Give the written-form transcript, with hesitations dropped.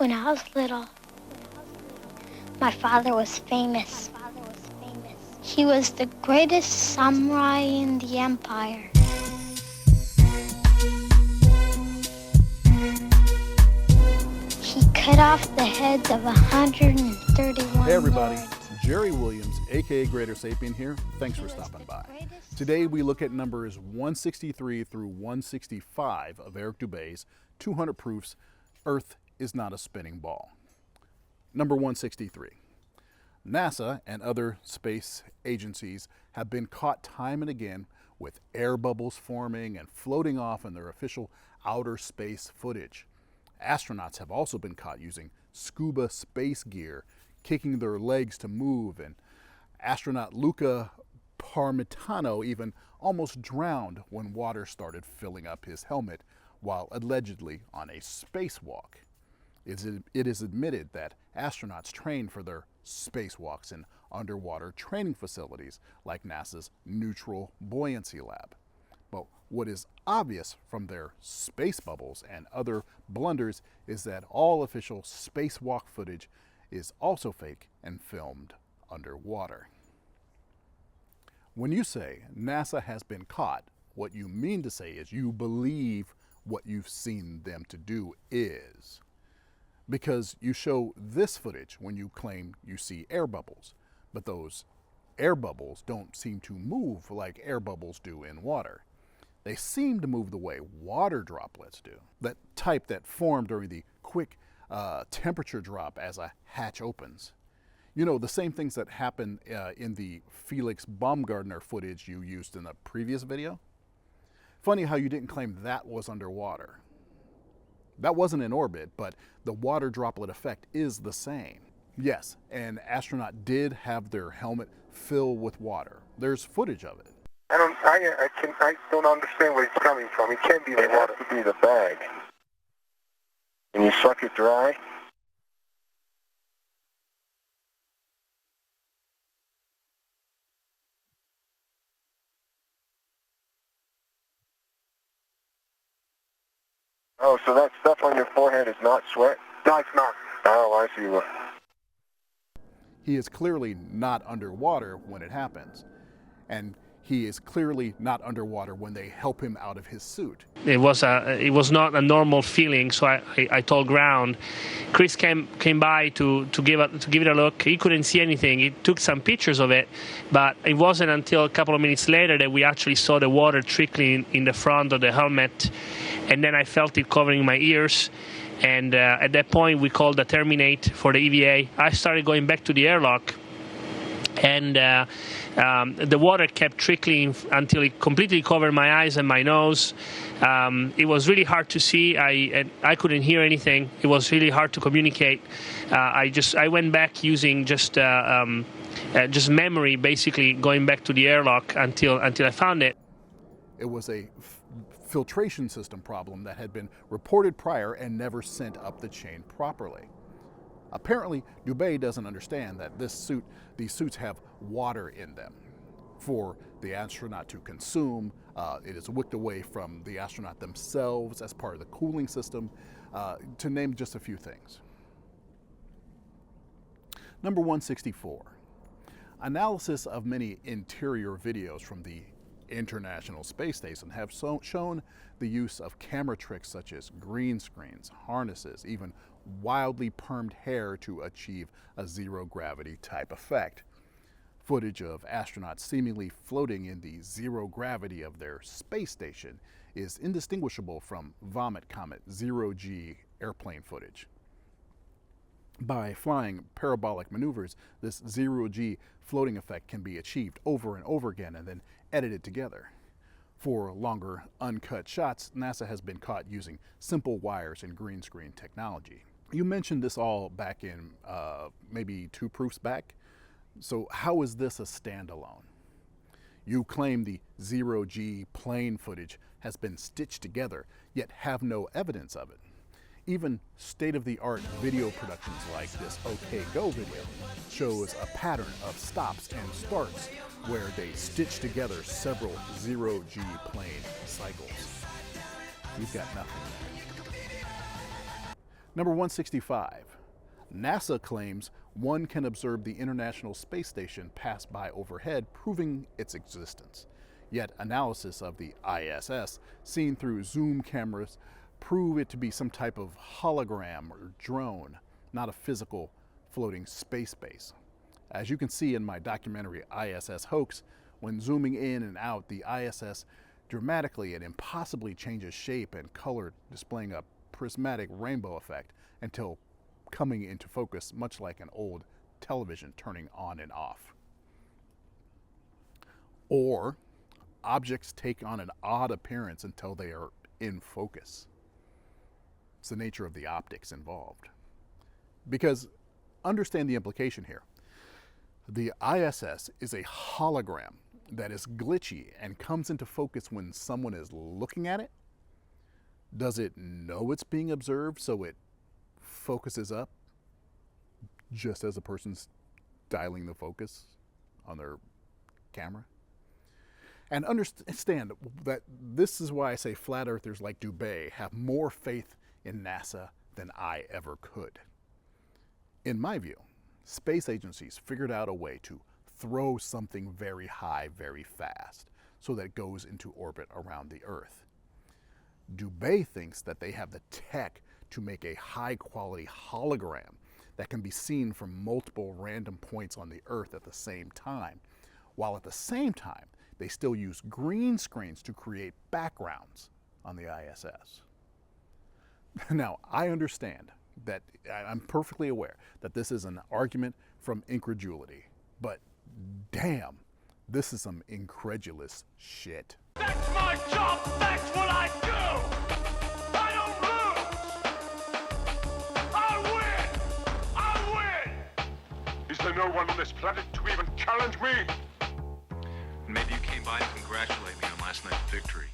When I was little, my father was famous. He was the greatest samurai in the empire. He cut off the heads of 131 Hey everybody, lords. Jerry Williams, aka Greater Sapien here. Thanks for stopping by. Today we look at numbers 163 through 165 of Eric Dubay's 200 Proofs Earth is Not a Spinning Ball. Number 163. NASA and other space agencies have been caught time and again with air bubbles forming and floating off in their official outer space footage. Astronauts have also been caught using scuba space gear, kicking their legs to move, and astronaut Luca Parmitano even almost drowned when water started filling up his helmet while allegedly on a spacewalk. It is admitted that astronauts train for their spacewalks in underwater training facilities like NASA's Neutral Buoyancy Lab. But what is obvious from their space bubbles and other blunders is that all official spacewalk footage is also fake and filmed underwater. When you say NASA has been caught, what you mean to say is you believe what you've seen them to do is. Because you show this footage when you claim you see air bubbles, but those air bubbles don't seem to move like air bubbles do in water. They seem to move the way water droplets do, that type that form during the quick temperature drop as a hatch opens. You know, the same things that happen in the Felix Baumgartner footage you used in the previous video. Funny how you didn't claim that was underwater. That wasn't in orbit, but the water droplet effect is the same. Yes, an astronaut did have their helmet fill with water. There's footage of it. I don't understand where he's coming from. It can't be the water. It has to be the bag. And you suck it dry? Oh, so that stuff on your forehead is not sweat? No, it's not. Oh, I see. He is clearly not underwater when it happens. And he is clearly not underwater when they help him out of his suit. It was not a normal feeling, so I told ground. Chris came by to give it a look. He couldn't see anything. He took some pictures of it, but it wasn't until a couple of minutes later that we actually saw the water trickling in the front of the helmet, and then I felt it covering my ears. And at that point, we called the terminate for the EVA. I started going back to the airlock, and the water kept trickling until it completely covered my eyes and my nose. It was really hard to see. I couldn't hear anything. It was really hard to communicate. I went back using just memory, basically going back to the airlock until I found it. It was a filtration system problem that had been reported prior and never sent up the chain properly. Apparently, Dubay doesn't understand that these suits have water in them. For the astronaut to consume, it is wicked away from the astronaut themselves as part of the cooling system, to name just a few things. Number 164. Analysis of many interior videos from the International Space Station have shown the use of camera tricks such as green screens, harnesses, even wildly permed hair to achieve a zero-gravity type effect. Footage of astronauts seemingly floating in the zero gravity of their space station is indistinguishable from Vomit Comet zero-G airplane footage. By flying parabolic maneuvers, this zero-G floating effect can be achieved over and over again and then edited together. For longer, uncut shots, NASA has been caught using simple wires and green screen technology. You mentioned this all back in maybe 2 proofs back. So how is this a standalone? You claim the zero-G plane footage has been stitched together, yet have no evidence of it. Even state-of-the-art video productions like this OK Go video shows a pattern of stops and starts where they stitch together several zero-G plane cycles. You've got nothing. Number 165. NASA claims one can observe the International Space Station pass by overhead, proving its existence. Yet analysis of the ISS, seen through zoom cameras, prove it to be some type of hologram or drone, not a physical floating space base. As you can see in my documentary ISS Hoax, when zooming in and out, the ISS dramatically and impossibly changes shape and color, displaying a prismatic rainbow effect until coming into focus, much like an old television turning on and off. Or objects take on an odd appearance until they are in focus. It's the nature of the optics involved. Because understand the implication here. The ISS is a hologram that is glitchy and comes into focus when someone is looking at it. Does it know it's being observed, so it focuses up just as a person's dialing the focus on their camera? And understand that this is why I say flat earthers like Dubé have more faith in NASA than I ever could. In my view, space agencies figured out a way to throw something very high very fast so that it goes into orbit around the Earth. Dubé thinks that they have the tech to make a high quality hologram that can be seen from multiple random points on the Earth at the same time, while at the same time they still use green screens to create backgrounds on the ISS. Now, I understand that, I'm perfectly aware that this is an argument from incredulity, but damn, this is some incredulous shit. That's my job! That's what I do! I don't lose! I win! Is there no one on this planet to even challenge me? Maybe you came by to congratulate me on last night's victory.